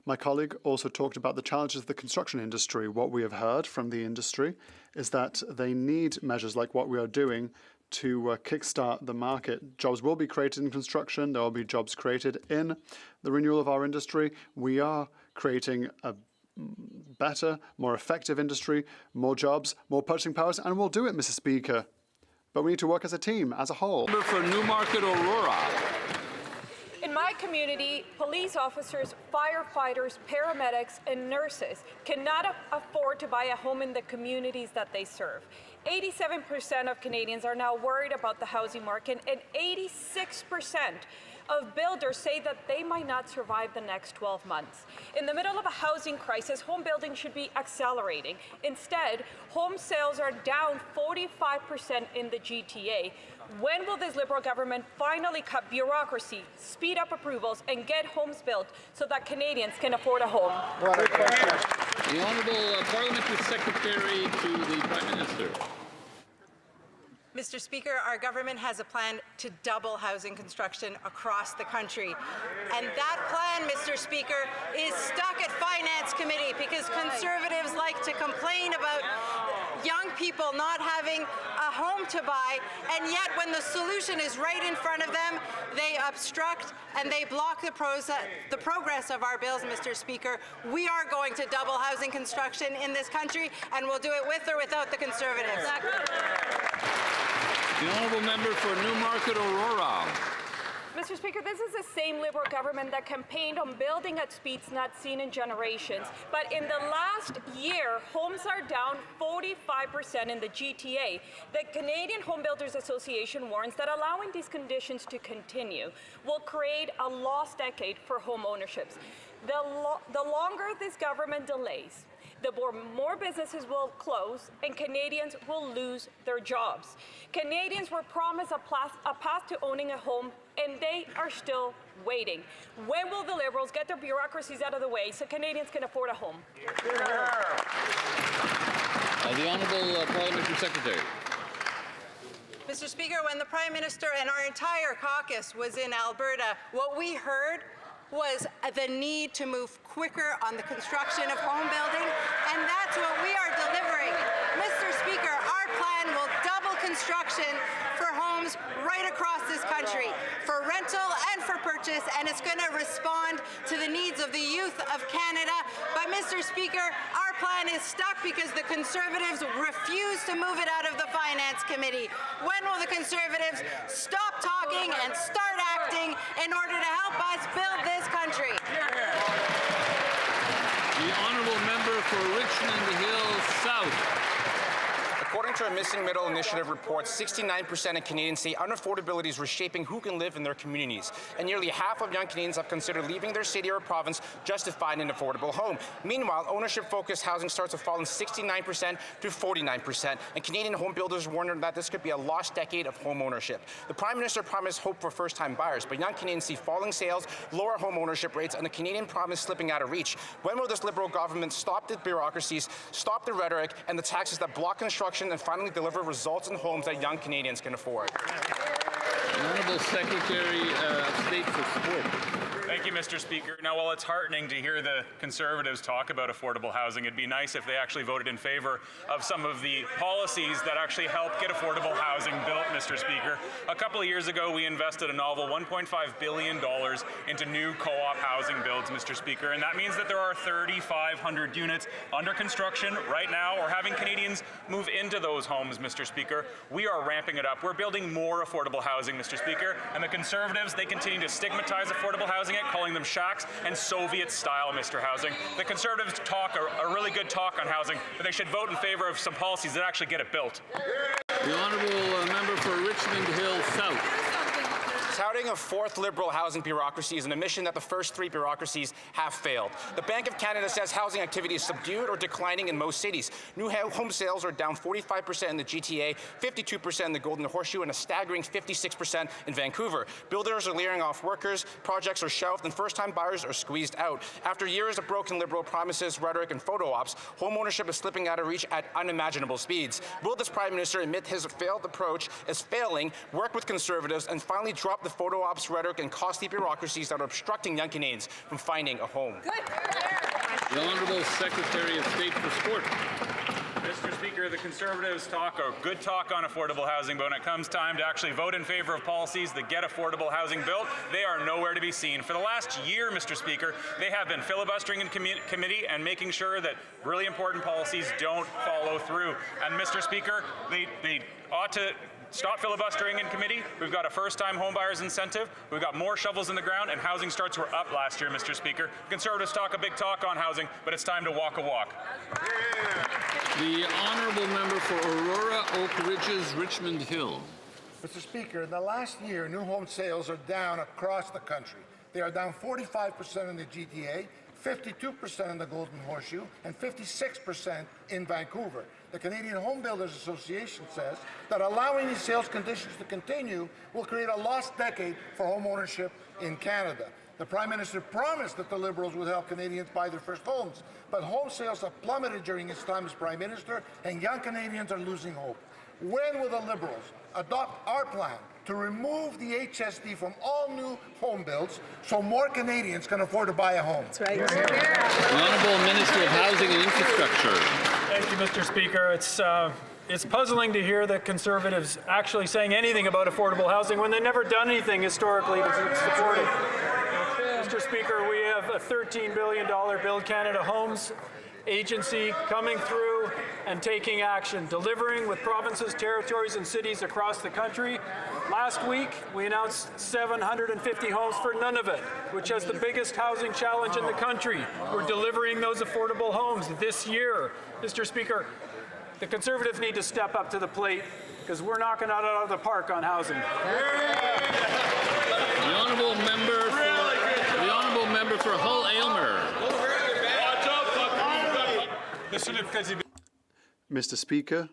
My colleague also talked about the challenges of the construction industry. What we have heard from the industry is that they need measures like what we are doing to kickstart the market. Jobs will be created in construction. There will be jobs created in the renewal of our industry. We are creating a better, more effective industry, more jobs, more purchasing powers, and we'll do it, Mr. Speaker. But we need to work as a team, as a whole. For Newmarket, Aurora. In my community, police officers, firefighters, paramedics, and nurses cannot afford to buy a home in the communities that they serve. 87% of Canadians are now worried about the housing market, and 86% of builders say that they might not survive the next 12 months. In the middle of a housing crisis, home building should be accelerating. Instead, home sales are down 45% in the GTA. When will this Liberal government finally cut bureaucracy, speed up approvals, and get homes built so that Canadians can afford a home? The Honourable Parliamentary Secretary to the Prime Minister. Mr. Speaker, our government has a plan to double housing construction across the country. And that plan, Mr. Speaker, is stuck at Finance Committee because Conservatives like to complain about young people not having a home to buy, and yet when the solution is right in front of them, they obstruct and they block the progress of our bills, Mr. Speaker. We are going to double housing construction in this country, and we'll do it with or without the Conservatives. The honourable member for Newmarket Aurora. Mr. Speaker, this is the same Liberal government that campaigned on building at speeds not seen in generations. But in the last year, homes are down 45% in the GTA. The Canadian Home Builders Association warns that allowing these conditions to continue will create a lost decade for home ownerships. The longer this government delays, the more businesses will close and Canadians will lose their jobs. Canadians were promised a path to owning a home, and they are still waiting. When will the Liberals get their bureaucracies out of the way so Canadians can afford a home? The Honourable Parliamentary Secretary. Mr. Speaker, when the Prime Minister and our entire caucus was in Alberta, what we heard was the need to move quicker on the construction of home building, and that's what we are delivering. Mr. Speaker, our plan will double construction for homes right across this country, for rental and for purchase, and it's going to respond to the needs of the youth of Canada. But Mr. Speaker, our plan is stuck because the Conservatives refuse to move it out of the Finance Committee. When will the Conservatives stop talking and start acting in order to help us build this country? The honourable member for Richmond Hill South. According to a Missing Middle Initiative report, 69% of Canadians say unaffordability is reshaping who can live in their communities. And nearly half of young Canadians have considered leaving their city or province just to find an affordable home. Meanwhile, ownership-focused housing starts have fallen 69% to 49%. And Canadian home builders warn that this could be a lost decade of home ownership. The Prime Minister promised hope for first-time buyers, but young Canadians see falling sales, lower home ownership rates, and the Canadian promise slipping out of reach. When will this Liberal government stop the bureaucracies, stop the rhetoric, and the taxes that block construction, and finally deliver results in homes that young Canadians can afford? The Honourable Secretary of State for Sport. Thank you, Mr. Speaker. Now, while it's heartening to hear the Conservatives talk about affordable housing, it'd be nice if they actually voted in favour of some of the policies that actually help get affordable housing built, Mr. Speaker. A couple of years ago, we invested a novel $1.5 billion into new co-op housing builds, Mr. Speaker, and that means that there are 3,500 units under construction right now or having Canadians move into those homes, Mr. Speaker. We are ramping it up. We're building more affordable housing, Mr. Speaker, and the Conservatives, they continue to stigmatize affordable housing, calling them shacks and Soviet-style, Mr. Housing. The Conservatives talk a really good talk on housing, but they should vote in favour of some policies that actually get it built. The honourable member for Richmond Hill South. Touting a fourth Liberal housing bureaucracy is an admission that the first three bureaucracies have failed. The Bank of Canada says housing activity is subdued or declining in most cities. New home sales are down 45% in the GTA, 52% in the Golden Horseshoe, and a staggering 56% in Vancouver. Builders are laying off workers, projects are shelved, and first-time buyers are squeezed out. After years of broken Liberal promises, rhetoric, and photo ops, home ownership is slipping out of reach at unimaginable speeds. Will this Prime Minister admit his failed approach is failing, work with Conservatives, and finally drop the photo ops rhetoric and costly bureaucracies that are obstructing young Canadians from finding a home? The Honourable Secretary of State for Sport. Mr. Speaker, the Conservatives talk a good talk on affordable housing, but when it comes time to actually vote in favour of policies that get affordable housing built, they are nowhere to be seen. For the last year, Mr. Speaker, they have been filibustering in committee and making sure that really important policies don't follow through. And Mr. Speaker, they ought to stop filibustering in committee. We've got a first-time homebuyers incentive. We've got more shovels in the ground, and housing starts were up last year, Mr. Speaker. Conservatives talk a big talk on housing, but it's time to walk a walk. The honourable member for Aurora, Oak Ridges, Richmond Hill. Mr. Speaker, in the last year, new home sales are down across the country. They are down 45% in the GTA, 52% in the Golden Horseshoe, and 56% in Vancouver. The Canadian Home Builders Association says that allowing these sales conditions to continue will create a lost decade for home ownership in Canada. The Prime Minister promised that the Liberals would help Canadians buy their first homes, but home sales have plummeted during his time as Prime Minister, and young Canadians are losing hope. When will the Liberals adopt our plan to remove the HST from all new home builds so more Canadians can afford to buy a home? That's right. The Honourable Minister of Housing and Infrastructure. Thank you, Mr. Speaker. It's puzzling to hear the Conservatives actually saying anything about affordable housing when they've never done anything historically to support it. Mr. Speaker, we have a $13 billion Build Canada Homes agency coming through and taking action, delivering with provinces, territories, and cities across the country. Last week, we announced 750 homes for Nunavut, which has the biggest housing challenge in the country. We're delivering those affordable homes this year. Mr. Speaker, the Conservatives need to step up to the plate because we're knocking it out of the park on housing. The honourable member for Hull Aylmer. Mr. Speaker,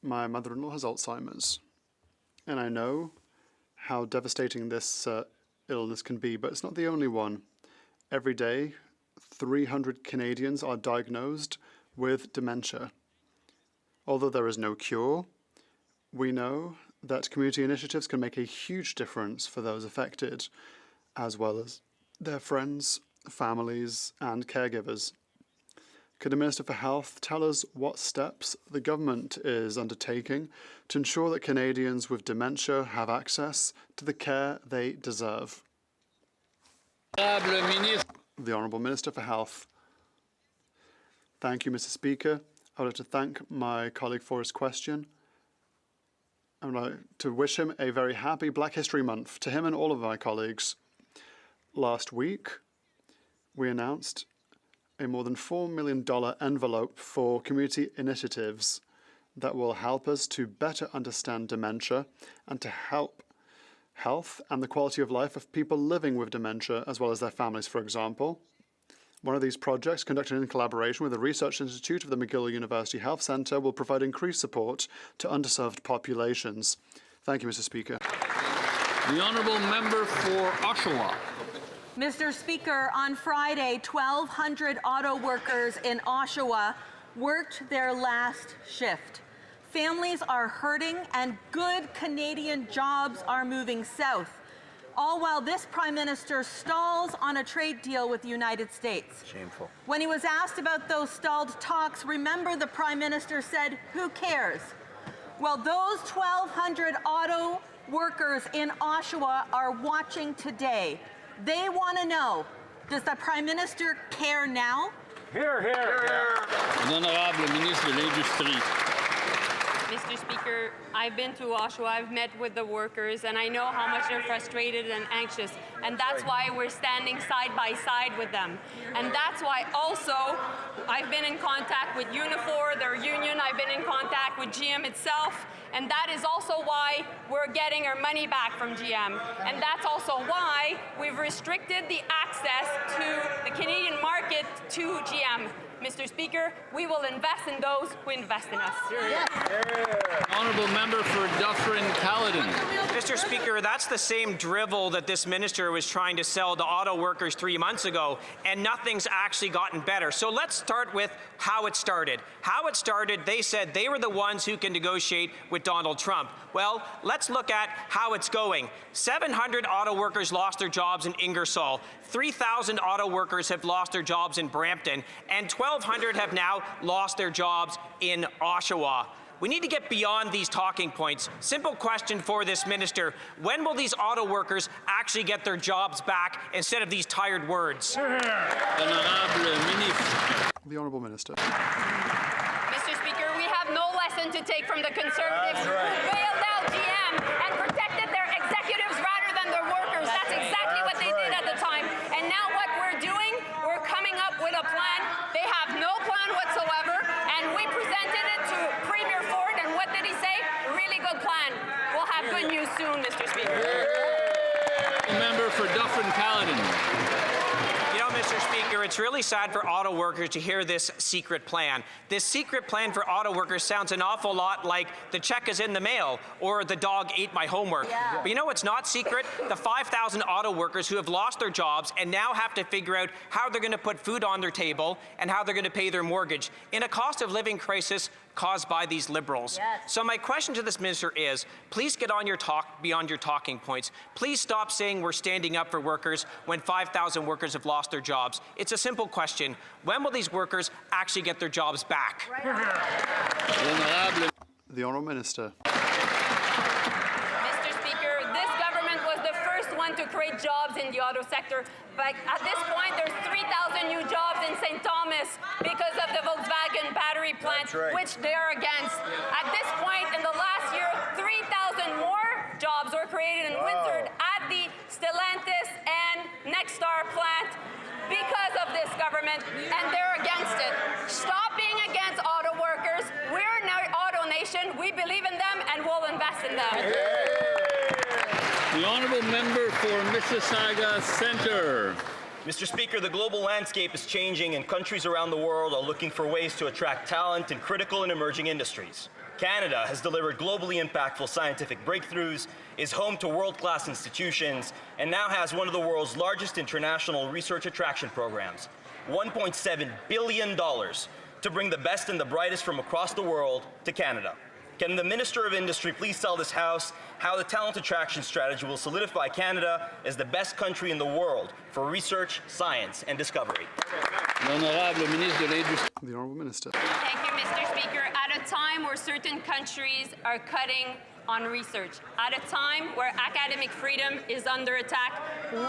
my mother-in-law has Alzheimer's, and I know how devastating this illness can be, but it's not the only one. Every day, 300 Canadians are diagnosed with dementia. Although there is no cure, we know that community initiatives can make a huge difference for those affected, as well as their friends, families, and caregivers. Could the Minister for Health tell us what steps the government is undertaking to ensure that Canadians with dementia have access to the care they deserve? The Honourable Minister for Health. Thank you, Mr. Speaker. I would like to thank my colleague for his question. I would like to wish him a very happy Black History Month, to him and all of my colleagues. Last week, we announced a more than $4 million envelope for community initiatives that will help us to better understand dementia and to help health and the quality of life of people living with dementia, as well as their families, for example. One of these projects, conducted in collaboration with the Research Institute of the McGill University Health Centre, will provide increased support to underserved populations. Thank you, Mr. Speaker. The honourable member for Oshawa. Mr. Speaker, on Friday, 1,200 auto workers in Oshawa worked their last shift. Families are hurting and good Canadian jobs are moving south, all while this Prime Minister stalls on a trade deal with the United States. Shameful. When he was asked about those stalled talks, remember the Prime Minister said, "Who cares?" Well, those 1,200 auto workers in Oshawa are watching today. They want to know, does the Prime Minister care now? Hear, hear, hear. L'honorable ministre de l'Industrie. Mr. Speaker, I've been to Oshawa, I've met with the workers, and I know how much they're frustrated and anxious. And that's why we're standing side by side with them. And that's why also I've been in contact with Unifor, their union, I've been in contact with GM itself, and that is also why we're getting our money back from GM. And that's also why we've restricted the access to the Canadian market to GM. Mr. Speaker, we will invest in those who invest in us. Honourable member for Dufferin-Caledon. Mr. Speaker, that's the same drivel that this minister was trying to sell to auto workers 3 months ago, and nothing's actually gotten better. So let's start with how it started. How it started, they said they were the ones who can negotiate with Donald Trump. Well, let's look at how it's going. 700 auto workers lost their jobs in Ingersoll. 3,000 auto workers have lost their jobs in Brampton, and 1,200 have now lost their jobs in Oshawa. We need to get beyond these talking points. Simple question for this minister. When will these auto workers actually get their jobs back instead of these tired words? The Honourable Minister. Mr. Speaker, we have no lesson to take from the Conservatives who bailed out GM and protected their executives rather than their workers. That's exactly what they did at the time. And now what we're doing, we're coming up with a plan. They have no plan whatsoever, and we presented it to Premier Ford, and what did he say? Really good plan. We'll have good news soon, Mr. Speaker. Member for Dufferin-Caledon. Mr. Speaker, it's really sad for auto workers to hear this secret plan. This secret plan for auto workers sounds an awful lot like the check is in the mail or the dog ate my homework. Yeah. But you know what's not secret? The 5,000 auto workers who have lost their jobs and now have to figure out how they're going to put food on their table and how they're going to pay their mortgage. In a cost of living crisis, caused by these Liberals. Yes. So my question to this minister is, please get on your beyond your talking points. Please stop saying we're standing up for workers when 5,000 workers have lost their jobs. It's a simple question. When will these workers actually get their jobs back? The Honourable Minister. Mr. Speaker, this government was the first one to create jobs in the auto sector. But at this point, there's 3,000 new jobs in St. Thomas because of the Volkswagen battery plant, which they're against. At this point, in the last year, 3,000 more jobs were created in Windsor at the Stellantis and Nexstar plant because of this government, and they're against it. Stop being against auto workers. We're an auto nation. We believe in them, and we'll invest in them. The Honourable Member for Mississauga Centre. Mr. Speaker, the global landscape is changing and countries around the world are looking for ways to attract talent in critical and emerging industries. Canada has delivered globally impactful scientific breakthroughs, is home to world-class institutions, and now has one of the world's largest international research attraction programs. $1.7 billion to bring the best and the brightest from across the world to Canada. Can the Minister of Industry please tell this House how the talent attraction strategy will solidify Canada as the best country in the world for research, science, and discovery? The Honourable Minister. Thank you, Mr. Speaker. At a time where certain countries are cutting on research, at a time where academic freedom is under attack,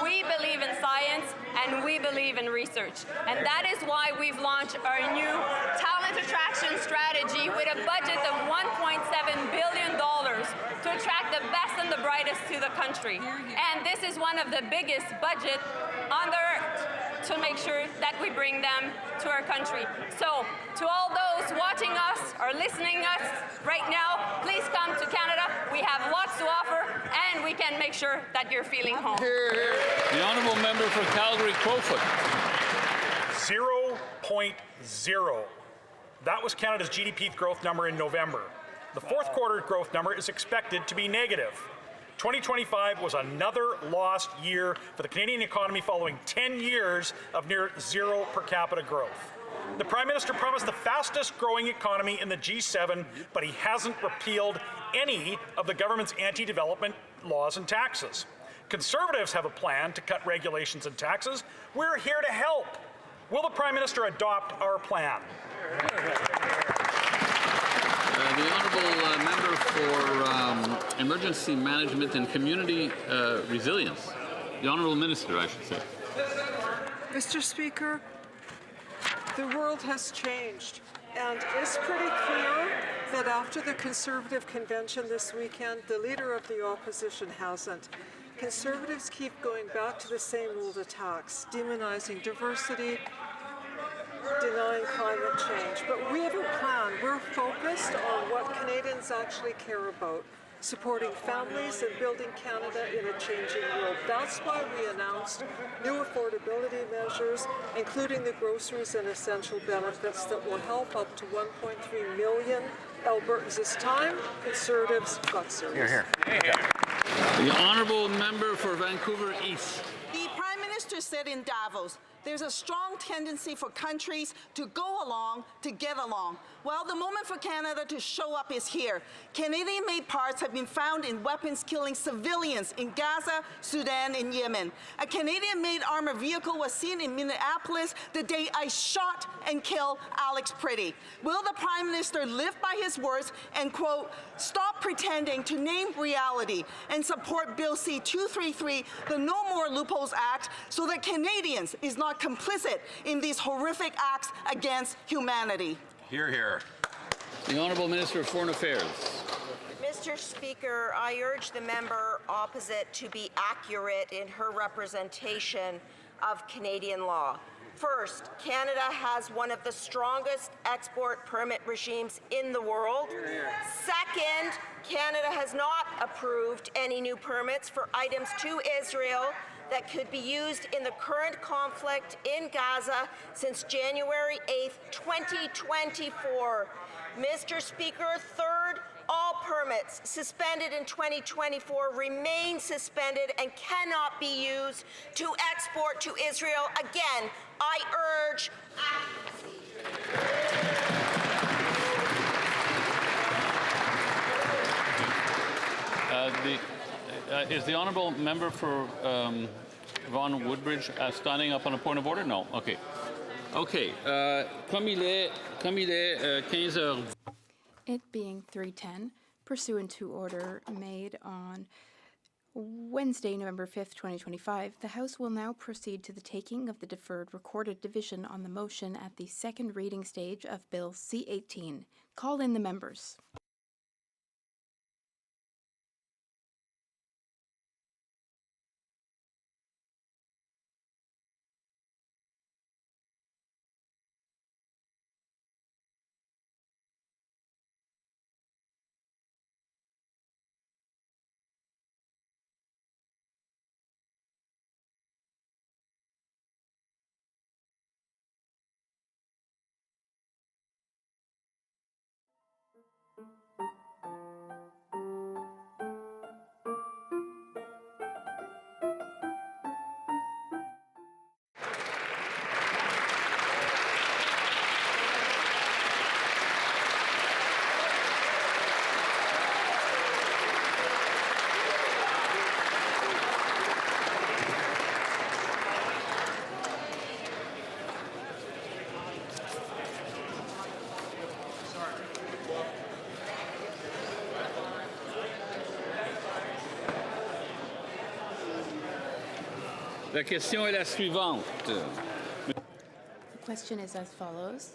we believe in science and we believe in research. And that is why we've launched our new talent attraction strategy with a budget of $1.7 billion to attract the best and the brightest to the country. And this is one of the biggest budgets on the earth to make sure that we bring them to our country. So, to all those watching us or listening us right now, please come to Canada. We have lots to offer, and we can make sure that you're feeling home. The Honourable Member for Calgary-Crowfoot. 0.0. That was Canada's GDP growth number in November. The fourth quarter growth number is expected to be negative. 2025 was another lost year for the Canadian economy following 10 years of near zero per capita growth. The Prime Minister promised the fastest growing economy in the G7, but he hasn't repealed any of the government's anti-development laws and taxes. Conservatives have a plan to cut regulations and taxes. We're here to help. Will the Prime Minister adopt our plan? The Honourable Member for Emergency Management and Community Resilience. The Honourable Minister, I should say. Mr. Speaker, the world has changed, and it's pretty clear that after the Conservative convention this weekend, the Leader of the Opposition hasn't. Conservatives keep going back to the same old attacks, demonizing diversity, denying climate change. But we have a plan. We're focused on what Canadians actually care about, supporting families and building Canada in a changing world. That's why we announced new affordability measures, including the groceries and essential benefits that will help up to 1.3 million Albertans. This time, Conservatives got serious. Here. The Honourable Member for Vancouver East. The Prime Minister said in Davos, there's a strong tendency for countries to go along to get along. Well, the moment for Canada to show up is here. Canadian-made parts have been found in weapons killing civilians in Gaza, Sudan, and Yemen. A Canadian-made armored vehicle was seen in Minneapolis the day I shot and killed Alex Pretty. Will the Prime Minister live by his words and, quote, stop pretending to name reality and support Bill C-233, the No More Loopholes Act, so that Canadians is not complicit in these horrific acts against humanity? Hear, hear. The Honourable Minister of Foreign Affairs. Mr. Speaker, I urge the member opposite to be accurate in her representation of Canadian law. First, Canada has one of the strongest export permit regimes in the world. Second, Canada has not approved any new permits for items to Israel that could be used in the current conflict in Gaza since January 8th, 2024. Mr. Speaker, third, all permits suspended in 2024 remain suspended and cannot be used to export to Israel. Again, I urge accuracy. Is the honourable member for Vaughan Woodbridge standing up on a point of order? No. Okay. Okay. Comme il est 15 heures. It being 3:10, pursuant to order made on Wednesday, November 5th, 2025, the House will now proceed to the taking of the deferred recorded division on the motion at the second reading stage of Bill C-18. Call in the members. La question est la suivante. The question is as follows.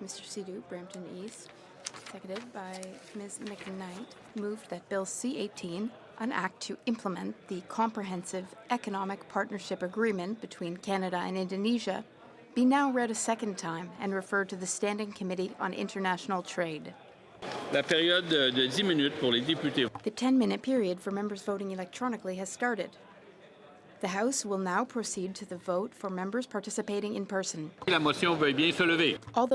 Mr. Sidhu, Brampton East, seconded by Ms. McKnight, moved that Bill C-18, an act to implement the Comprehensive Economic Partnership Agreement between Canada and Indonesia, be now read a second time and referred to the Standing Committee on International Trade. La période de 10 minutes pour les députés. The 10-minute period for members voting electronically has started. The House will now proceed to the vote for members participating in person. La motion veuille bien se lever. All